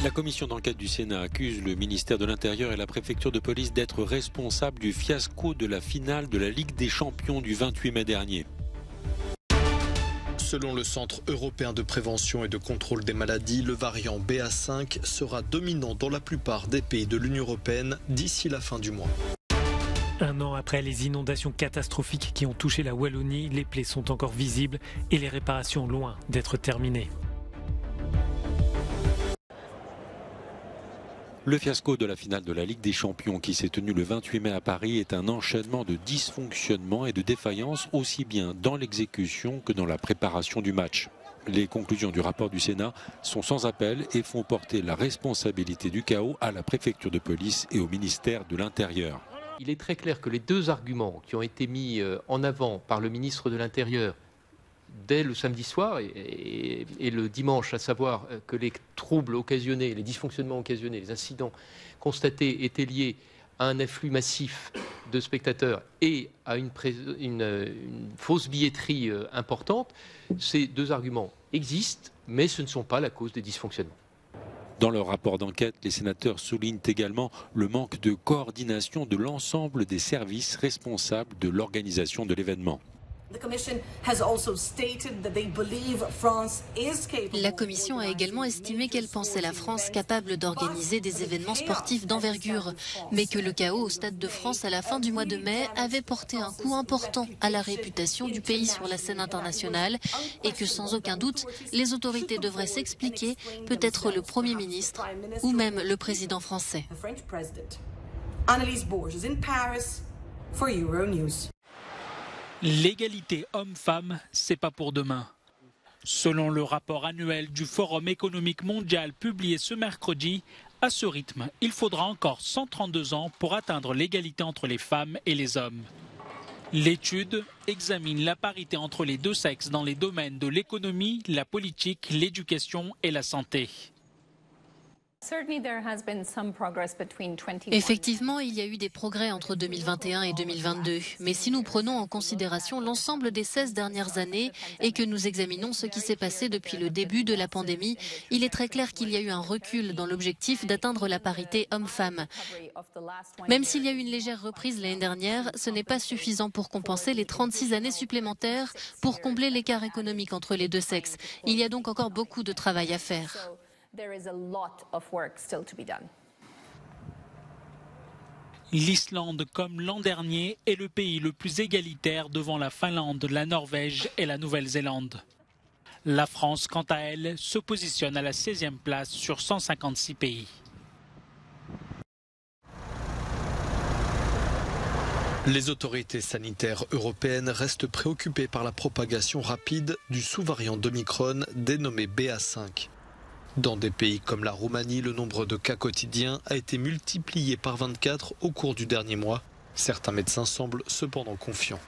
La commission d'enquête du Sénat accuse le ministère de l'Intérieur et la préfecture de police d'être responsables du fiasco de la finale de la Ligue des Champions du 28 mai dernier. Selon le Centre européen de prévention et de contrôle des maladies, le variant BA5 sera dominant dans la plupart des pays de l'Union européenne d'ici la fin du mois. Un an après les inondations catastrophiques qui ont touché la Wallonie, les plaies sont encore visibles et les réparations loin d'être terminées. Le fiasco de la finale de la Ligue des Champions qui s'est tenue le 28 mai à Paris est un enchaînement de dysfonctionnements et de défaillances aussi bien dans l'exécution que dans la préparation du match. Les conclusions du rapport du Sénat sont sans appel et font porter la responsabilité du chaos à la préfecture de police et au ministère de l'Intérieur. Il est très clair que les deux arguments qui ont été mis en avant par le ministre de l'Intérieur dès le samedi soir et le dimanche, à savoir que les troubles occasionnés, les dysfonctionnements occasionnés, les incidents constatés étaient liés à un afflux massif de spectateurs et à une fausse billetterie importante, ces deux arguments existent, mais ce ne sont pas la cause des dysfonctionnements. Dans leur rapport d'enquête, les sénateurs soulignent également le manque de coordination de l'ensemble des services responsables de l'organisation de l'événement. La Commission a également estimé qu'elle pensait la France capable d'organiser des événements sportifs d'envergure, mais que le chaos au Stade de France à la fin du mois de mai avait porté un coup important à la réputation du pays sur la scène internationale et que sans aucun doute, les autorités devraient s'expliquer, peut-être le Premier ministre ou même le président français. Annelies Borges in Paris for Euronews. L'égalité homme-femme, c'est pas pour demain. Selon le rapport annuel du Forum économique mondial publié ce mercredi, à ce rythme, il faudra encore 132 ans pour atteindre l'égalité entre les femmes et les hommes. L'étude examine la parité entre les deux sexes dans les domaines de l'économie, la politique, l'éducation et la santé. Effectivement, il y a eu des progrès entre 2021 et 2022. Mais si nous prenons en considération l'ensemble des 16 dernières années et que nous examinons ce qui s'est passé depuis le début de la pandémie, il est très clair qu'il y a eu un recul dans l'objectif d'atteindre la parité homme-femme. Même s'il y a eu une légère reprise l'année dernière, ce n'est pas suffisant pour compenser les 36 années supplémentaires pour combler l'écart économique entre les deux sexes. Il y a donc encore beaucoup de travail à faire. L'Islande, comme l'an dernier, est le pays le plus égalitaire devant la Finlande, la Norvège et la Nouvelle-Zélande. La France, quant à elle, se positionne à la 16e place sur 156 pays. Les autorités sanitaires européennes restent préoccupées par la propagation rapide du sous-variant d'Omicron dénommé BA5. Dans des pays comme la Roumanie, le nombre de cas quotidiens a été multiplié par 24 au cours du dernier mois. Certains médecins semblent cependant confiants.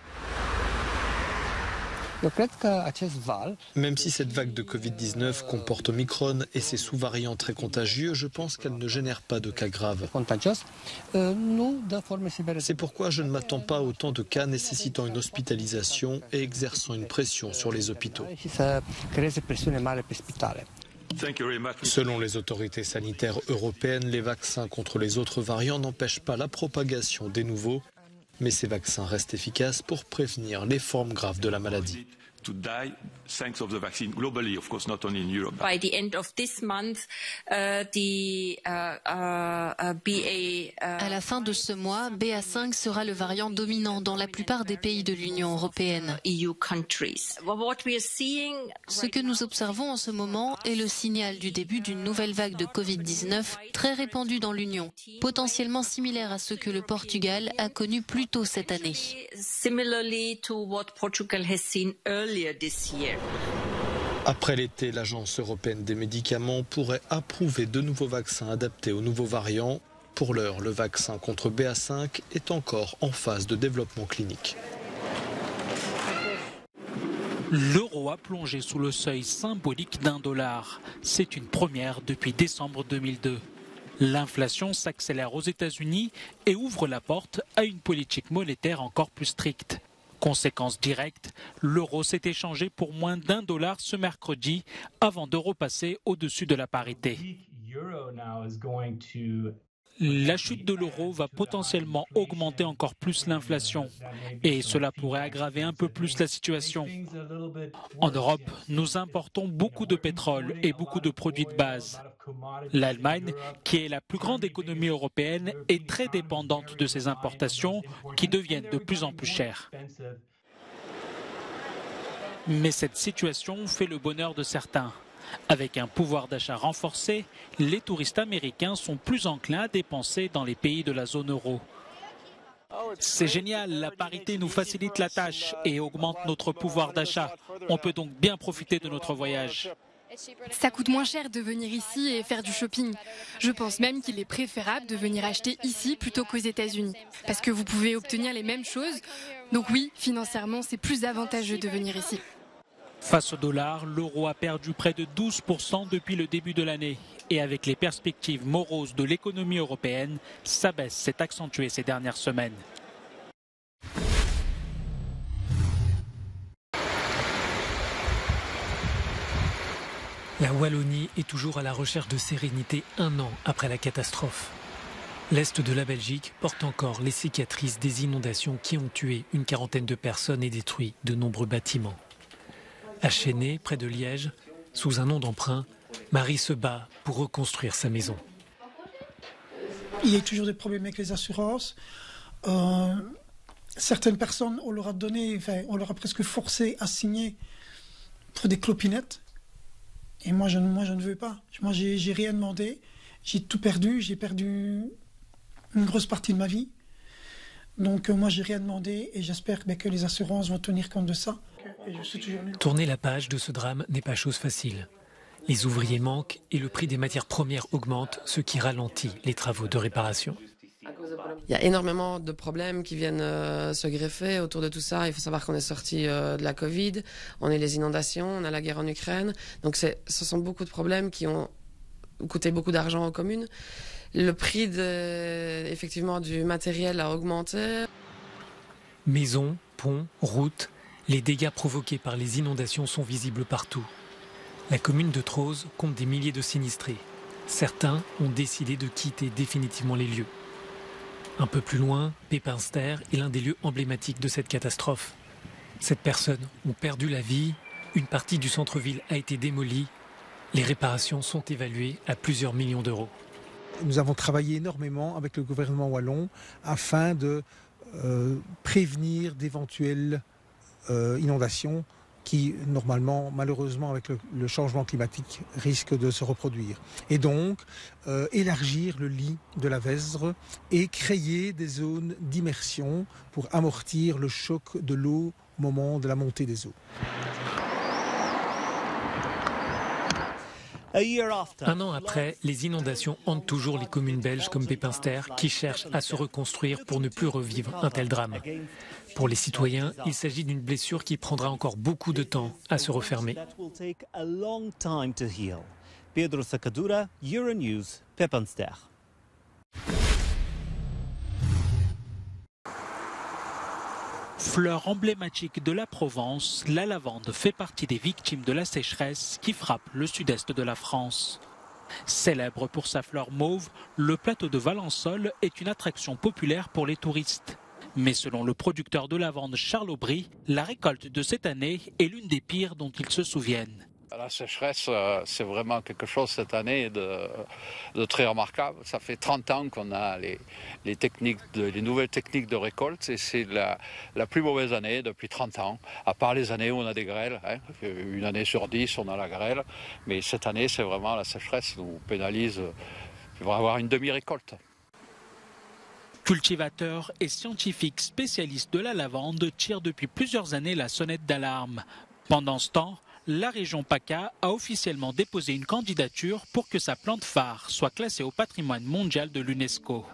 Même si cette vague de Covid-19 comporte Omicron et ses sous-variants très contagieux, je pense qu'elle ne génère pas de cas graves. C'est pourquoi je ne m'attends pas à autant de cas nécessitant une hospitalisation et exerçant une pression sur les hôpitaux. Selon les autorités sanitaires européennes, les vaccins contre les autres variants n'empêchent pas la propagation des nouveaux, mais ces vaccins restent efficaces pour prévenir les formes graves de la maladie. By the end of this month, BA. À la fin de ce mois, BA5 sera le variant dominant dans la plupart des pays de l'Union européenne. Ce que nous observons en ce moment est le signal du début d'une nouvelle vague de Covid-19 très répandue dans l'Union, potentiellement similaire à ce que le Portugal a connu plus tôt cette année. Après l'été, l'Agence européenne des médicaments pourrait approuver de nouveaux vaccins adaptés aux nouveaux variants. Pour l'heure, le vaccin contre BA5 est encore en phase de développement clinique. L'euro a plongé sous le seuil symbolique d'1 $. C'est une première depuis décembre 2002. L'inflation s'accélère aux États-Unis et ouvre la porte à une politique monétaire encore plus stricte. Conséquence directe, l'euro s'est échangé pour moins d'1 $ ce mercredi avant de repasser au-dessus de la parité. La chute de l'euro va potentiellement augmenter encore plus l'inflation et cela pourrait aggraver un peu plus la situation. En Europe, nous importons beaucoup de pétrole et beaucoup de produits de base. L'Allemagne, qui est la plus grande économie européenne, est très dépendante de ces importations qui deviennent de plus en plus chères. Mais cette situation fait le bonheur de certains. Avec un pouvoir d'achat renforcé, les touristes américains sont plus enclins à dépenser dans les pays de la zone euro. C'est génial, la parité nous facilite la tâche et augmente notre pouvoir d'achat. On peut donc bien profiter de notre voyage. Ça coûte moins cher de venir ici et faire du shopping. Je pense même qu'il est préférable de venir acheter ici plutôt qu'aux États-Unis. Parce que vous pouvez obtenir les mêmes choses. Donc oui, financièrement, c'est plus avantageux de venir ici. Face au dollar, l'euro a perdu près de 12% depuis le début de l'année. Et avec les perspectives moroses de l'économie européenne, sa baisse s'est accentuée ces dernières semaines. La Wallonie est toujours à la recherche de sérénité 1 an après la catastrophe. L'est de la Belgique porte encore les cicatrices des inondations qui ont tué une quarantaine de personnes et détruit de nombreux bâtiments. À Chênay, près de Liège, sous un nom d'emprunt, Marie se bat pour reconstruire sa maison. Il y a toujours des problèmes avec les assurances. Certaines personnes, on leur a presque forcé à signer pour des clopinettes. Et moi, je ne veux pas. Moi, j'ai rien demandé. J'ai tout perdu. J'ai perdu une grosse partie de ma vie. Donc, moi, j'ai rien demandé et j'espère que les assurances vont tenir compte de ça. Tourner la page de ce drame n'est pas chose facile. Les ouvriers manquent et le prix des matières premières augmente, ce qui ralentit les travaux de réparation. Il y a énormément de problèmes qui viennent se greffer autour de tout ça. Il faut savoir qu'on est sorti de la Covid, on a les inondations, on a la guerre en Ukraine. Donc ce sont beaucoup de problèmes qui ont coûté beaucoup d'argent aux communes. Le prix effectivement du matériel a augmenté. Maisons, ponts, routes, les dégâts provoqués par les inondations sont visibles partout. La commune de Troz compte des milliers de sinistrés. Certains ont décidé de quitter définitivement les lieux. Un peu plus loin, Pépinster est l'un des lieux emblématiques de cette catastrophe. 7 personnes ont perdu la vie, une partie du centre-ville a été démolie. Les réparations sont évaluées à plusieurs millions d'euros. Nous avons travaillé énormément avec le gouvernement wallon afin de prévenir d'éventuelles inondations qui, normalement, malheureusement, avec le changement climatique, risquent de se reproduire. Et donc, élargir le lit de la Vesdre et créer des zones d'immersion pour amortir le choc de l'eau au moment de la montée des eaux. 1 an après, les inondations hantent toujours les communes belges comme Pépinster qui cherchent à se reconstruire pour ne plus revivre un tel drame. Pour les citoyens, il s'agit d'une blessure qui prendra encore beaucoup de temps à se refermer. Pedro Sacadura, Euronews, Pépinster. Fleur emblématique de la Provence, la lavande fait partie des victimes de la sécheresse qui frappe le sud-est de la France. Célèbre pour sa fleur mauve, le plateau de Valençol est une attraction populaire pour les touristes. Mais selon le producteur de lavande Charles Aubry, la récolte de cette année est l'une des pires dont ils se souviennent. La sécheresse, c'est vraiment quelque chose cette année de très remarquable. Ça fait 30 ans qu'on a les nouvelles techniques de récolte et c'est la plus mauvaise année depuis 30 ans, à part les années où on a des grêles. Une année sur 10, on a la grêle. Mais cette année, c'est vraiment la sécheresse qui nous pénalise. Il va y avoir une demi-récolte. Cultivateurs et scientifiques spécialistes de la lavande tirent depuis plusieurs années la sonnette d'alarme. Pendant ce temps, la région PACA a officiellement déposé une candidature pour que sa plante phare soit classée au patrimoine mondial de l'UNESCO.